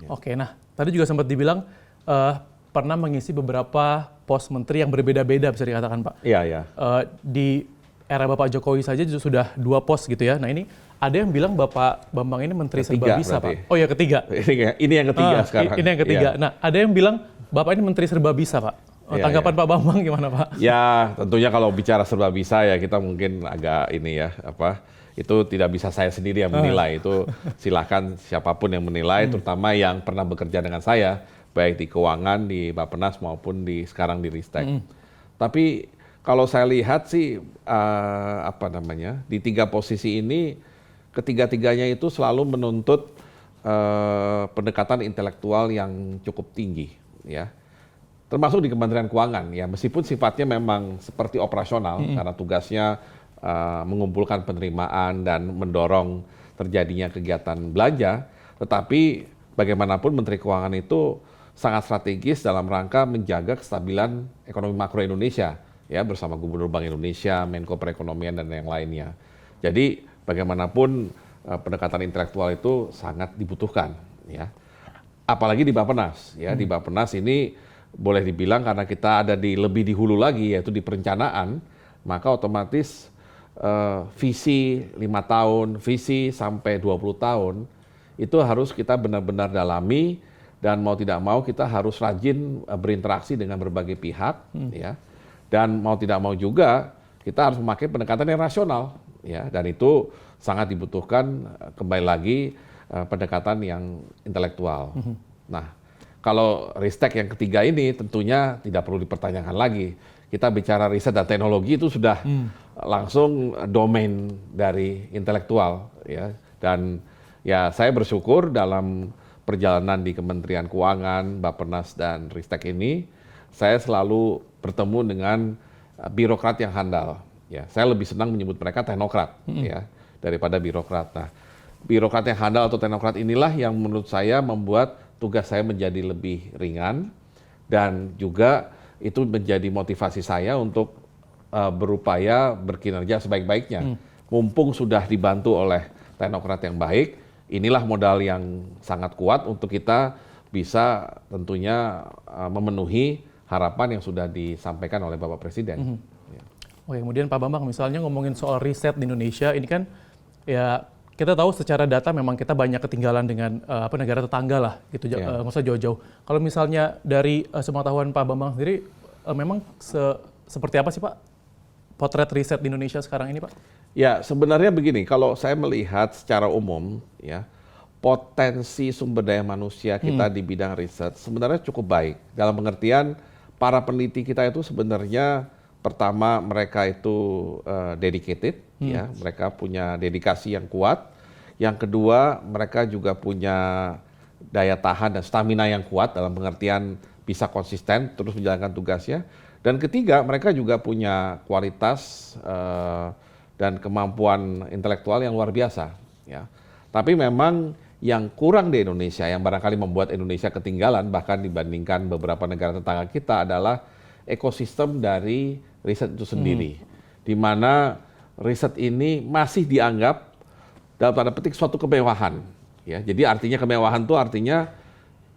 Oke, nah tadi juga sempat dibilang pernah mengisi beberapa pos menteri yang berbeda-beda bisa dikatakan Pak. Iya, iya. Di era Bapak Jokowi saja sudah 2 pos gitu ya. Nah ini ada yang bilang Bapak Bambang ini menteri serba bisa berarti. Pak. Oh ya ketiga. Ini yang ketiga sekarang. Ini yang ketiga. Iya. Nah ada yang bilang Bapak ini menteri serba bisa Pak. Tanggapan Pak Bambang gimana Pak? Ya tentunya kalau bicara serba bisa ya kita mungkin agak ini ya itu tidak bisa saya sendiri yang menilai, itu silakan siapapun yang menilai, terutama yang pernah bekerja dengan saya, baik di keuangan, di Bappenas maupun sekarang di Ristek. Tapi kalau saya lihat sih, di 3 posisi ini, ketiga-tiganya itu selalu menuntut pendekatan intelektual yang cukup tinggi, ya. Termasuk di Kementerian Keuangan, ya, meskipun sifatnya memang seperti operasional, karena tugasnya mengumpulkan penerimaan dan mendorong terjadinya kegiatan belanja, tetapi bagaimanapun Menteri Keuangan itu sangat strategis dalam rangka menjaga kestabilan ekonomi makro Indonesia, ya, bersama Gubernur Bank Indonesia, Menko Perekonomian dan yang lainnya. Jadi bagaimanapun pendekatan intelektual itu sangat dibutuhkan, ya. Apalagi di Bappenas, ya, di Bappenas ini boleh dibilang karena kita ada lebih di hulu lagi, yaitu di perencanaan, maka otomatis visi 5 tahun, visi sampai 20 tahun, itu harus kita benar-benar dalami, dan mau tidak mau kita harus rajin berinteraksi dengan berbagai pihak, ya. Dan mau tidak mau juga kita harus memakai pendekatan yang rasional, ya. Dan itu sangat dibutuhkan kembali lagi pendekatan yang intelektual. Nah, kalau Ristek yang ketiga ini tentunya tidak perlu dipertanyakan lagi. Kita bicara riset dan teknologi itu sudah langsung domain dari intelektual, ya. Dan ya saya bersyukur dalam perjalanan di Kementerian Keuangan, Bappenas dan Ristek ini, saya selalu bertemu dengan birokrat yang handal. Ya, saya lebih senang menyebut mereka teknokrat, ya, daripada birokrat. Nah, birokrat yang handal atau teknokrat inilah yang menurut saya membuat tugas saya menjadi lebih ringan, dan juga itu menjadi motivasi saya untuk berupaya berkinerja sebaik-baiknya. Mumpung sudah dibantu oleh teknokrat yang baik, inilah modal yang sangat kuat untuk kita bisa tentunya memenuhi harapan yang sudah disampaikan oleh Bapak Presiden. Oke, kemudian Pak Bambang misalnya ngomongin soal riset di Indonesia, ini kan ya kita tahu secara data memang kita banyak ketinggalan dengan negara tetangga lah, gitu, nggak usah jauh-jauh. Kalau misalnya dari sepengetahuan Pak Bambang sendiri, memang seperti apa sih Pak potret riset di Indonesia sekarang ini Pak? Ya sebenarnya begini, kalau saya melihat secara umum, ya, potensi sumber daya manusia kita di bidang riset sebenarnya cukup baik. Dalam pengertian para peneliti kita itu sebenarnya pertama mereka itu dedicated, ya, mereka punya dedikasi yang kuat. Yang kedua, mereka juga punya daya tahan dan stamina yang kuat dalam pengertian bisa konsisten terus menjalankan tugasnya. Dan ketiga, mereka juga punya kualitas dan kemampuan intelektual yang luar biasa, ya. Tapi memang yang kurang di Indonesia, yang barangkali membuat Indonesia ketinggalan bahkan dibandingkan beberapa negara tetangga kita, adalah ekosistem dari riset itu sendiri, di mana riset ini masih dianggap dalam tanda petik suatu kemewahan, ya. Jadi artinya kemewahan itu artinya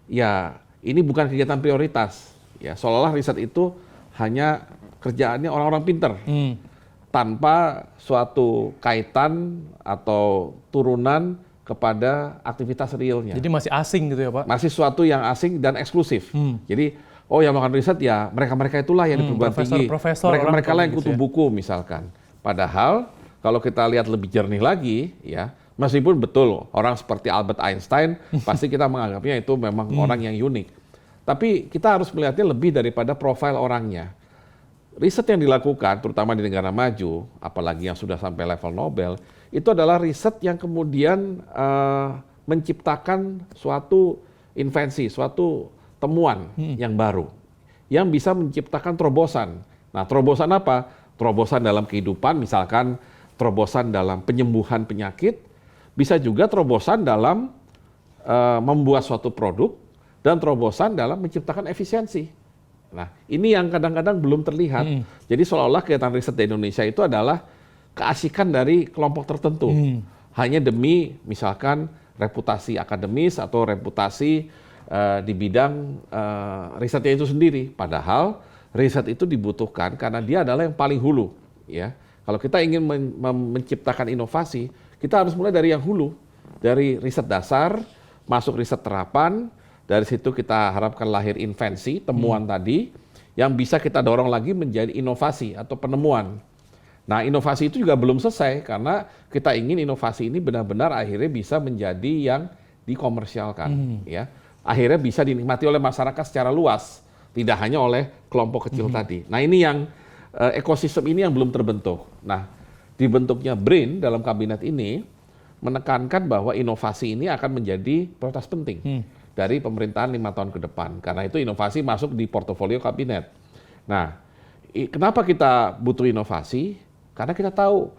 ya ini bukan kegiatan prioritas, ya. Seolah-olah riset itu hanya kerjaannya orang-orang pinter, tanpa suatu kaitan atau turunan kepada aktivitas realnya. Jadi masih asing gitu ya Pak? Masih suatu yang asing dan eksklusif. Jadi yang melakukan riset ya mereka-mereka itulah yang di perguruan tinggi, mereka-mereka lah yang kutu buku misalkan. Padahal kalau kita lihat lebih jernih lagi, ya, meskipun betul orang seperti Albert Einstein pasti kita menganggapnya itu memang orang yang unik. Tapi kita harus melihatnya lebih daripada profil orangnya. Riset yang dilakukan, terutama di negara maju, apalagi yang sudah sampai level Nobel, itu adalah riset yang kemudian menciptakan suatu invensi, suatu temuan yang baru, yang bisa menciptakan terobosan. Nah, terobosan apa? Terobosan dalam kehidupan, misalkan terobosan dalam penyembuhan penyakit, bisa juga terobosan dalam membuat suatu produk, dan terobosan dalam menciptakan efisiensi. Nah, ini yang kadang-kadang belum terlihat. Jadi seolah-olah kegiatan riset di Indonesia itu adalah keasikan dari kelompok tertentu. Hanya demi misalkan reputasi akademis atau reputasi di bidang risetnya itu sendiri. Padahal riset itu dibutuhkan karena dia adalah yang paling hulu. Ya, kalau kita ingin menciptakan inovasi, kita harus mulai dari yang hulu, dari riset dasar, masuk riset terapan. Dari situ kita harapkan lahir invensi, temuan tadi, yang bisa kita dorong lagi menjadi inovasi atau penemuan. Nah, inovasi itu juga belum selesai karena kita ingin inovasi ini benar-benar akhirnya bisa menjadi yang dikomersialkan, ya. Akhirnya bisa dinikmati oleh masyarakat secara luas, tidak hanya oleh kelompok kecil tadi. Nah, ini yang ekosistem ini yang belum terbentuk. Nah, dibentuknya BRIN dalam kabinet ini menekankan bahwa inovasi ini akan menjadi prioritas penting dari pemerintahan 5 tahun ke depan. Karena itu inovasi masuk di portofolio kabinet. Nah, kenapa kita butuh inovasi? Karena kita tahu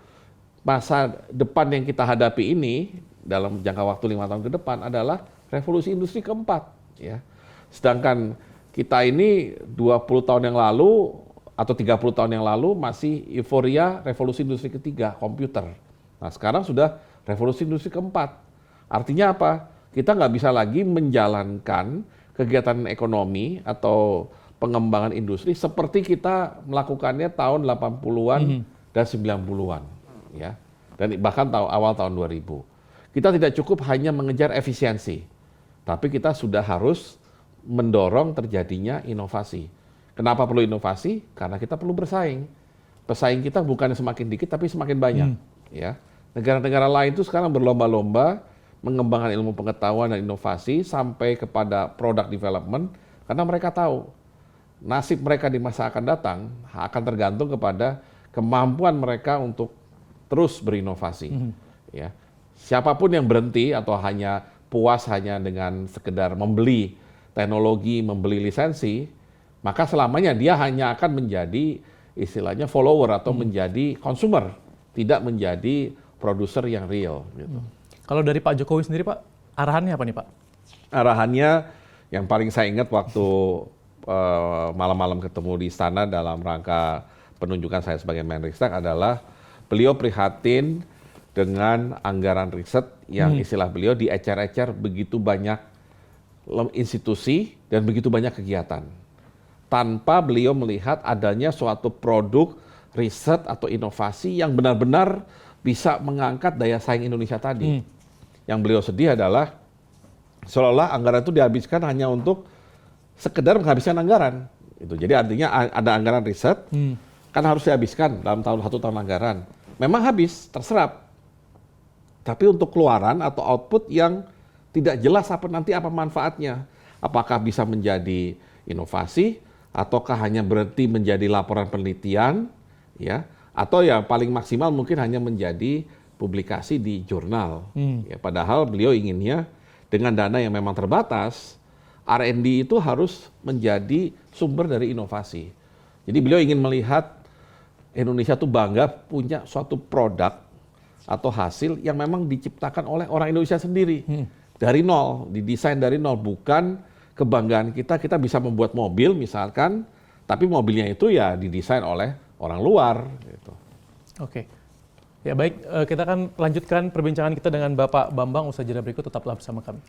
masa depan yang kita hadapi ini dalam jangka waktu 5 tahun ke depan adalah revolusi industri keempat. Ya. Sedangkan kita ini 20 tahun yang lalu atau 30 tahun yang lalu masih euforia revolusi industri ketiga, komputer. Nah, sekarang sudah revolusi industri keempat. Artinya apa? Kita nggak bisa lagi menjalankan kegiatan ekonomi atau pengembangan industri seperti kita melakukannya tahun 80-an dan 90-an. Ya. Dan bahkan awal tahun 2000. Kita tidak cukup hanya mengejar efisiensi, tapi kita sudah harus mendorong terjadinya inovasi. Kenapa perlu inovasi? Karena kita perlu bersaing. Pesaing kita bukan semakin dikit, tapi semakin banyak. Ya. Negara-negara lain itu sekarang berlomba-lomba mengembangkan ilmu pengetahuan dan inovasi sampai kepada product development, karena mereka tahu nasib mereka di masa akan datang akan tergantung kepada kemampuan mereka untuk terus berinovasi. Ya. Siapapun yang berhenti atau hanya puas hanya dengan sekedar membeli teknologi, membeli lisensi, maka selamanya dia hanya akan menjadi istilahnya follower atau menjadi consumer, tidak menjadi produser yang real. Gitu. Kalau dari Pak Jokowi sendiri, Pak, arahannya apa nih, Pak? Arahannya yang paling saya ingat waktu malam-malam ketemu di istana dalam rangka penunjukan saya sebagai Menristek adalah beliau prihatin dengan anggaran riset yang istilah beliau diecer-ecer begitu banyak institusi dan begitu banyak kegiatan. Tanpa beliau melihat adanya suatu produk riset atau inovasi yang benar-benar bisa mengangkat daya saing Indonesia tadi. Yang beliau sedih adalah seolah-olah anggaran itu dihabiskan hanya untuk sekedar menghabiskan anggaran. Itu. Jadi artinya ada anggaran riset, kan harus dihabiskan dalam satu tahun anggaran. Memang habis, terserap. Tapi untuk keluaran atau output yang tidak jelas apa manfaatnya. Apakah bisa menjadi inovasi, ataukah hanya berhenti menjadi laporan penelitian, ya, atau ya paling maksimal mungkin hanya menjadi publikasi di jurnal. Ya, padahal beliau inginnya dengan dana yang memang terbatas, R&D itu harus menjadi sumber dari inovasi. Jadi beliau ingin melihat Indonesia tuh bangga punya suatu produk atau hasil yang memang diciptakan oleh orang Indonesia sendiri. Dari nol, didesain dari nol. Bukan kebanggaan kita bisa membuat mobil misalkan, tapi mobilnya itu ya didesain oleh orang luar. Gitu. Oke. Ya baik, kita akan lanjutkan perbincangan kita dengan Bapak Bambang usai jeda berikut, tetaplah bersama kami.